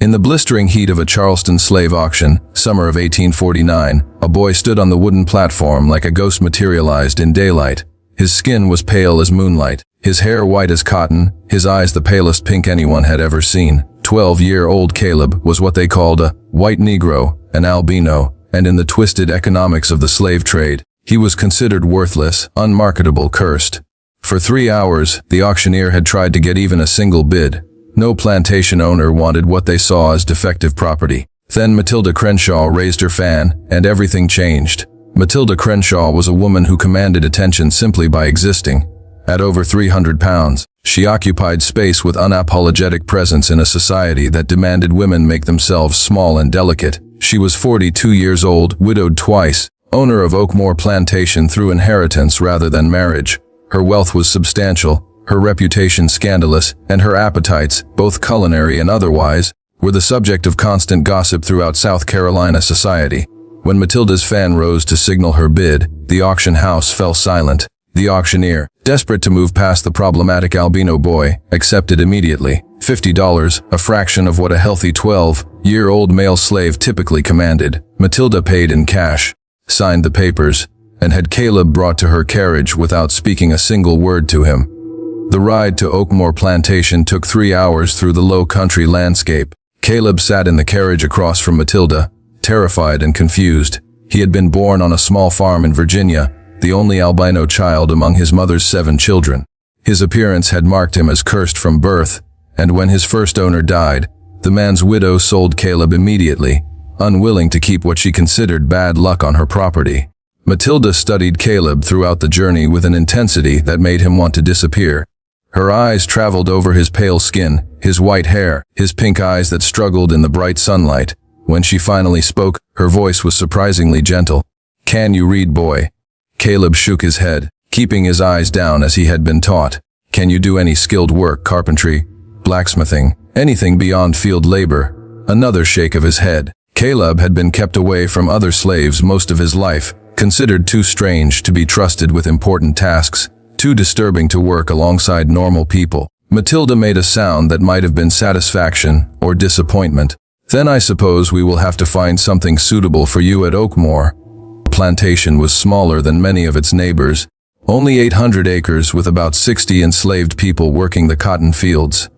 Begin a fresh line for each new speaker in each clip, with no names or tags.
In the blistering heat of a Charleston slave auction, summer of 1849, a boy stood on the wooden platform like a ghost materialized in daylight. His skin was pale as moonlight, his hair white as cotton, his eyes the palest pink anyone had ever seen. 12-year-old Caleb was what they called a white Negro, an albino, and in the twisted economics of the slave trade, he was considered worthless, unmarketable, cursed. For 3 hours, the auctioneer had tried to get even a single bid. No plantation owner wanted what they saw as defective property. Then Matilda Crenshaw raised her fan, and everything changed. Matilda Crenshaw was a woman who commanded attention simply by existing. At over 300 pounds, she occupied space with unapologetic presence in a society that demanded women make themselves small and delicate. She was 42 years old, widowed twice, owner of Oakmoor Plantation through inheritance rather than marriage. Her wealth was substantial, her reputation scandalous, and her appetites, both culinary and otherwise, were the subject of constant gossip throughout South Carolina society. When Matilda's fan rose to signal her bid, the auction house fell silent. The auctioneer, desperate to move past the problematic albino boy, accepted immediately. $50, a fraction of what a healthy 12-year-old male slave typically commanded. Matilda paid in cash, signed the papers, and had Caleb brought to her carriage without speaking a single word to him. The ride to Oakmoor Plantation took 3 hours through the low-country landscape. Caleb sat in the carriage across from Matilda, terrified and confused. He had been born on a small farm in Virginia, the only albino child among his mother's 7 children. His appearance had marked him as cursed from birth, and when his first owner died, the man's widow sold Caleb immediately, unwilling to keep what she considered bad luck on her property. Matilda studied Caleb throughout the journey with an intensity that made him want to disappear. Her eyes traveled over his pale skin, his white hair, his pink eyes that struggled in the bright sunlight. When she finally spoke, her voice was surprisingly gentle. "Can you read, boy?" Caleb shook his head, keeping his eyes down as he had been taught. "Can you do any skilled work, carpentry, blacksmithing, anything beyond field labor?" Another shake of his head. Caleb had been kept away from other slaves most of his life, considered too strange to be trusted with important tasks, too disturbing to work alongside normal people. Matilda made a sound that might have been satisfaction or disappointment. "Then I suppose we will have to find something suitable for you at Oakmoor." The plantation was smaller than many of its neighbors, only 800 acres with about 60 enslaved people working the cotton fields.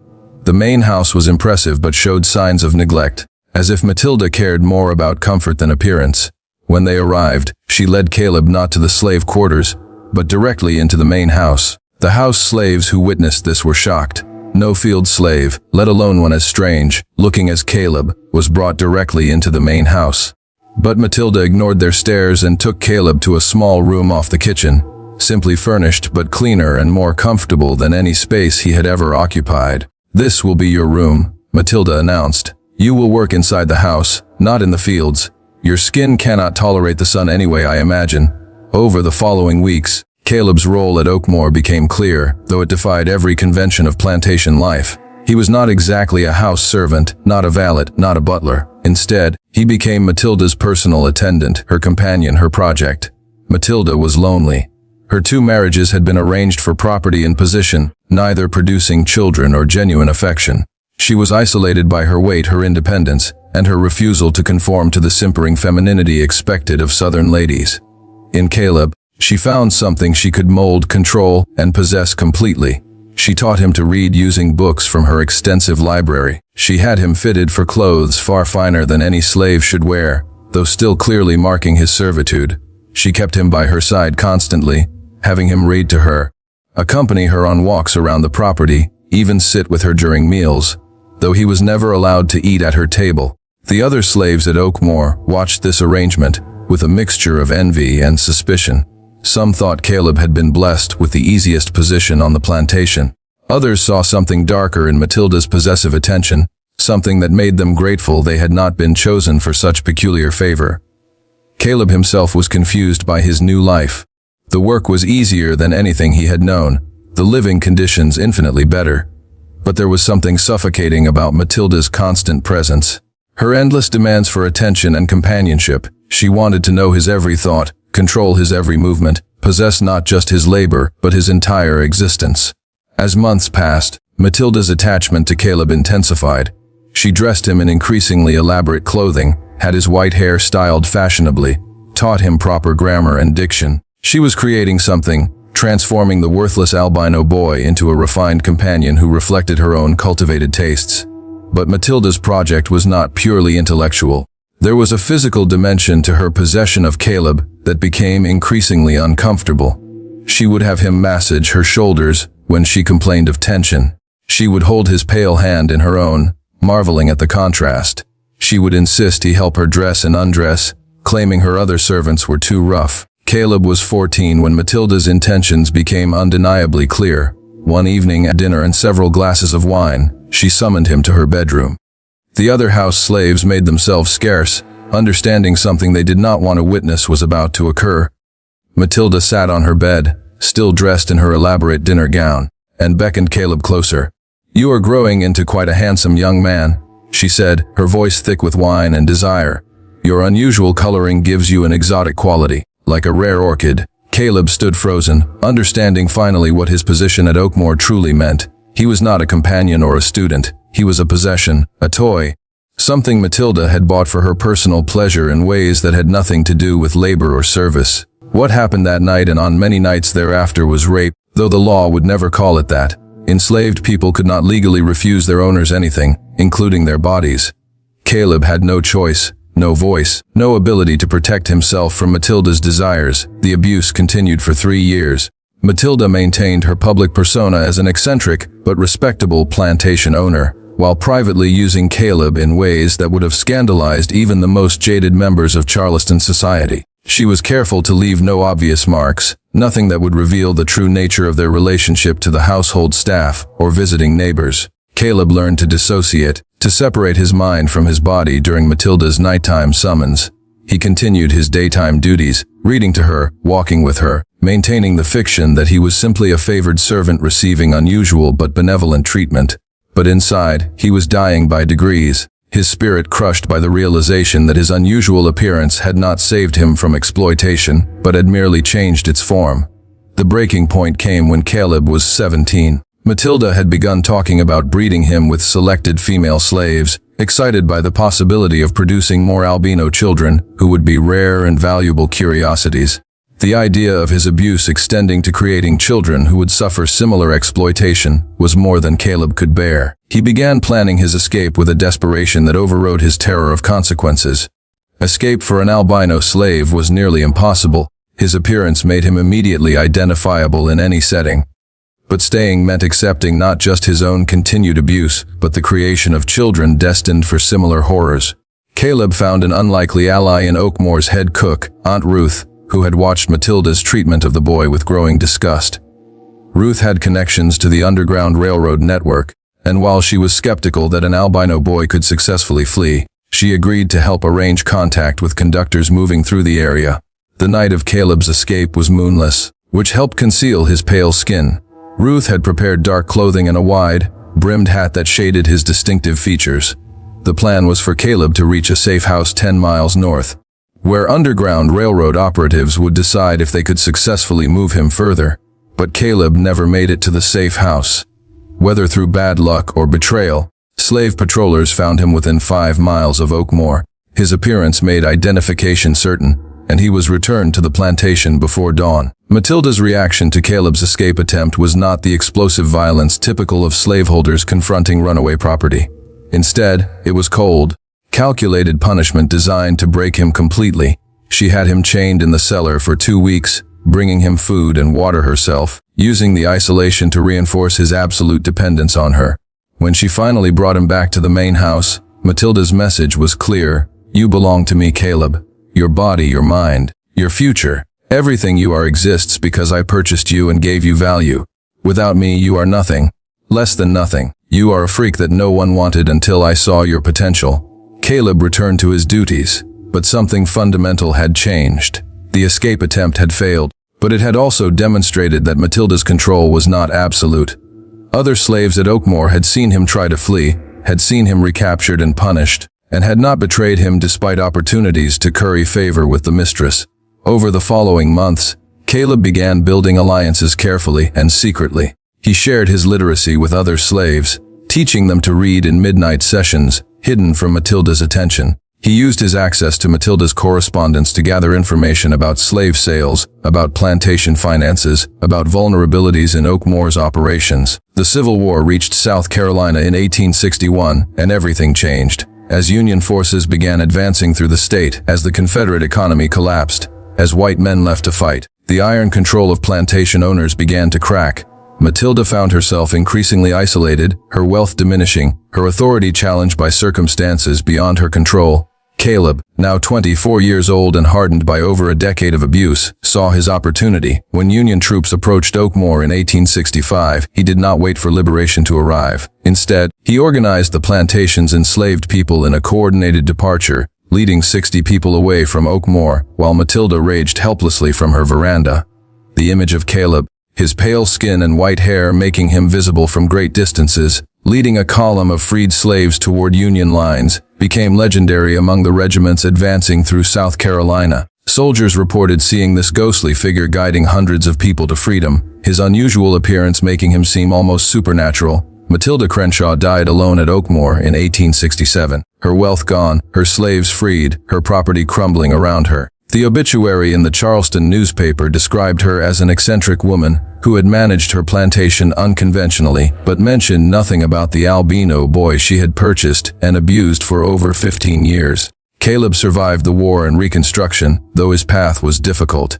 The main house was impressive but showed signs of neglect, as if Matilda cared more about comfort than appearance. When they arrived, she led Caleb not to the slave quarters, but directly into the main house. The house slaves who witnessed this were shocked. No field slave, let alone one as strange, looking as Caleb, was brought directly into the main house. But Matilda ignored their stares and took Caleb to a small room off the kitchen, simply furnished but cleaner and more comfortable than any space he had ever occupied. "This will be your room," Matilda announced. "You will work inside the house, not in the fields. Your skin cannot tolerate the sun anyway, I imagine." Over the following weeks, Caleb's role at Oakmoor became clear, though it defied every convention of plantation life. He was not exactly a house servant, not a valet, not a butler. Instead, he became Matilda's personal attendant, her companion, her project. Matilda was lonely. Her 2 marriages had been arranged for property and position, neither producing children or genuine affection. She was isolated by her weight, her independence, and her refusal to conform to the simpering femininity expected of Southern ladies. In Caleb, she found something she could mold, control, and possess completely. She taught him to read using books from her extensive library. She had him fitted for clothes far finer than any slave should wear, though still clearly marking his servitude. She kept him by her side constantly, having him read to her, accompany her on walks around the property, even sit with her during meals, though he was never allowed to eat at her table. The other slaves at Oakmoor watched this arrangement with a mixture of envy and suspicion. Some thought Caleb had been blessed with the easiest position on the plantation. Others saw something darker in Matilda's possessive attention, something that made them grateful they had not been chosen for such peculiar favor. Caleb himself was confused by his new life. The work was easier than anything he had known, the living conditions infinitely better. But there was something suffocating about Matilda's constant presence. Her endless demands for attention and companionship. She wanted to know his every thought, control his every movement, possess not just his labor, but his entire existence. As months passed, Matilda's attachment to Caleb intensified. She dressed him in increasingly elaborate clothing, had his white hair styled fashionably, taught him proper grammar and diction. She was creating something, transforming the worthless albino boy into a refined companion who reflected her own cultivated tastes. But Matilda's project was not purely intellectual. There was a physical dimension to her possession of Caleb that became increasingly uncomfortable. She would have him massage her shoulders when she complained of tension. She would hold his pale hand in her own, marveling at the contrast. She would insist he help her dress and undress, claiming her other servants were too rough. Caleb was 14 when Matilda's intentions became undeniably clear. One evening at dinner and several glasses of wine, she summoned him to her bedroom. The other house slaves made themselves scarce, understanding something they did not want to witness was about to occur. Matilda sat on her bed, still dressed in her elaborate dinner gown, and beckoned Caleb closer. "You are growing into quite a handsome young man," she said, her voice thick with wine and desire. "Your unusual coloring gives you an exotic quality, like a rare orchid." Caleb stood frozen, understanding finally what his position at Oakmoor truly meant. He was not a companion or a student. He was a possession, a toy, something Matilda had bought for her personal pleasure in ways that had nothing to do with labor or service. What happened that night and on many nights thereafter was rape, though the law would never call it that. Enslaved people could not legally refuse their owners anything, including their bodies. Caleb had no choice, no voice, no ability to protect himself from Matilda's desires. The abuse continued for 3 years. Matilda maintained her public persona as an eccentric but respectable plantation owner, while privately using Caleb in ways that would have scandalized even the most jaded members of Charleston society. She was careful to leave no obvious marks, nothing that would reveal the true nature of their relationship to the household staff or visiting neighbors. Caleb learned to dissociate, to separate his mind from his body during Matilda's nighttime summons. He continued his daytime duties, reading to her, walking with her, maintaining the fiction that he was simply a favored servant receiving unusual but benevolent treatment. But inside, he was dying by degrees, his spirit crushed by the realization that his unusual appearance had not saved him from exploitation, but had merely changed its form. The breaking point came when Caleb was 17. Matilda had begun talking about breeding him with selected female slaves, excited by the possibility of producing more albino children who would be rare and valuable curiosities. The idea of his abuse extending to creating children who would suffer similar exploitation was more than Caleb could bear. He began planning his escape with a desperation that overrode his terror of consequences. Escape for an albino slave was nearly impossible. His appearance made him immediately identifiable in any setting. But staying meant accepting not just his own continued abuse, but the creation of children destined for similar horrors. Caleb found an unlikely ally in Oakmoor's head cook, Aunt Ruth, who had watched Matilda's treatment of the boy with growing disgust. Ruth had connections to the Underground Railroad network, and while she was skeptical that an albino boy could successfully flee, she agreed to help arrange contact with conductors moving through the area. The night of Caleb's escape was moonless, which helped conceal his pale skin. Ruth had prepared dark clothing and a wide, brimmed hat that shaded his distinctive features. The plan was for Caleb to reach a safe house 10 miles north, where Underground Railroad operatives would decide if they could successfully move him further. But Caleb never made it to the safe house. Whether through bad luck or betrayal, slave patrollers found him within 5 miles of Oakmoor. His appearance made identification certain, and he was returned to the plantation before dawn. Matilda's reaction to Caleb's escape attempt was not the explosive violence typical of slaveholders confronting runaway property. Instead, it was cold, calculated punishment designed to break him completely. She had him chained in the cellar for 2 weeks, bringing him food and water herself, using the isolation to reinforce his absolute dependence on her. When she finally brought him back to the main house, Matilda's message was clear. "You belong to me, Caleb. Your body, your mind, your future. Everything you are exists because I purchased you and gave you value. Without me, you are nothing. Less than nothing. You are a freak that no one wanted until I saw your potential." Caleb returned to his duties, but something fundamental had changed. The escape attempt had failed, but it had also demonstrated that Matilda's control was not absolute. Other slaves at Oakmoor had seen him try to flee, had seen him recaptured and punished, and had not betrayed him despite opportunities to curry favor with the mistress. Over the following months, Caleb began building alliances carefully and secretly. He shared his literacy with other slaves, teaching them to read in midnight sessions, hidden from Matilda's attention. He used his access to Matilda's correspondence to gather information about slave sales, about plantation finances, about vulnerabilities in Oakmoor's operations. The Civil War reached South Carolina in 1861, and everything changed. As Union forces began advancing through the state, as the Confederate economy collapsed, as white men left to fight, the iron control of plantation owners began to crack. Matilda found herself increasingly isolated, her wealth diminishing, her authority challenged by circumstances beyond her control. Caleb, now 24 years old and hardened by over a decade of abuse, saw his opportunity. When Union troops approached Oakmoor in 1865, he did not wait for liberation to arrive. Instead, he organized the plantation's enslaved people in a coordinated departure, leading 60 people away from Oakmoor, while Matilda raged helplessly from her veranda. The image of Caleb, his pale skin and white hair making him visible from great distances, leading a column of freed slaves toward Union lines, became legendary among the regiments advancing through South Carolina. Soldiers reported seeing this ghostly figure guiding hundreds of people to freedom, his unusual appearance making him seem almost supernatural. Matilda Crenshaw died alone at Oakmoor in 1867, her wealth gone, her slaves freed, her property crumbling around her. The obituary in the Charleston newspaper described her as an eccentric woman who had managed her plantation unconventionally, but mentioned nothing about the albino boy she had purchased and abused for over 15 years. Caleb survived the war and Reconstruction, though his path was difficult.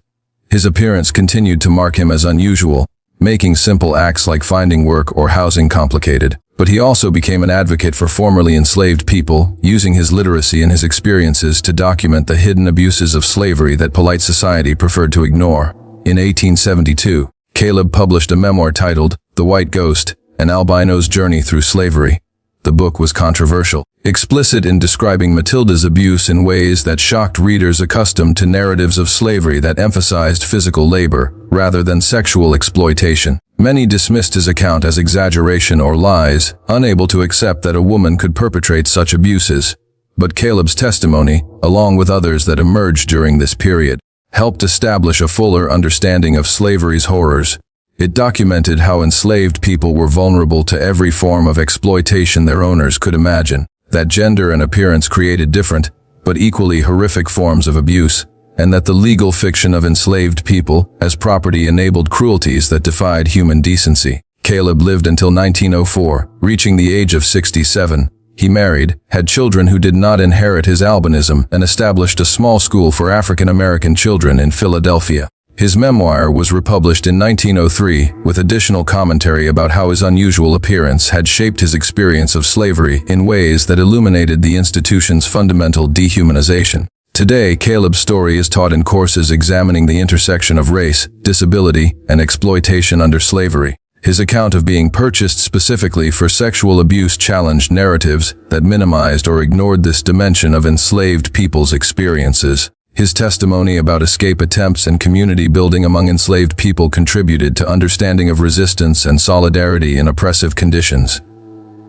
His appearance continued to mark him as unusual, making simple acts like finding work or housing complicated. But he also became an advocate for formerly enslaved people, using his literacy and his experiences to document the hidden abuses of slavery that polite society preferred to ignore. In 1872, Caleb published a memoir titled The White Ghost, An Albino's Journey Through Slavery. The book was controversial, explicit in describing Matilda's abuse in ways that shocked readers accustomed to narratives of slavery that emphasized physical labor rather than sexual exploitation. Many dismissed his account as exaggeration or lies, unable to accept that a woman could perpetrate such abuses. But Caleb's testimony, along with others that emerged during this period, helped establish a fuller understanding of slavery's horrors. It documented how enslaved people were vulnerable to every form of exploitation their owners could imagine, that gender and appearance created different, but equally horrific forms of abuse, and that the legal fiction of enslaved people as property enabled cruelties that defied human decency. Caleb lived until 1904, reaching the age of 67. He married, had children who did not inherit his albinism, and established a small school for African American children in Philadelphia. His memoir was republished in 1903, with additional commentary about how his unusual appearance had shaped his experience of slavery in ways that illuminated the institution's fundamental dehumanization. Today, Caleb's story is taught in courses examining the intersection of race, disability, and exploitation under slavery. His account of being purchased specifically for sexual abuse challenged narratives that minimized or ignored this dimension of enslaved people's experiences. His testimony about escape attempts and community building among enslaved people contributed to understanding of resistance and solidarity in oppressive conditions.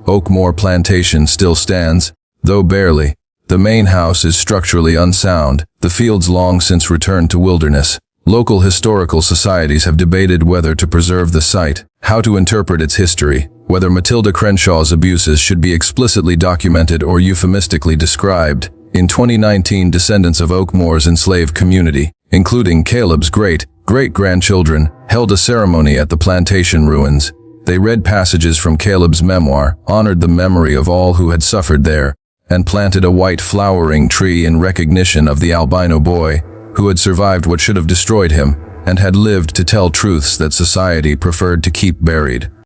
Oakmoor Plantation still stands, though barely. The main house is structurally unsound, the fields long since returned to wilderness. Local historical societies have debated whether to preserve the site, how to interpret its history, whether Matilda Crenshaw's abuses should be explicitly documented or euphemistically described. In 2019, descendants of Oakmoor's enslaved community, including Caleb's great-grandchildren, held a ceremony at the plantation ruins. They read passages from Caleb's memoir, honored the memory of all who had suffered there, and planted a white flowering tree in recognition of the albino boy, who had survived what should have destroyed him, and had lived to tell truths that society preferred to keep buried.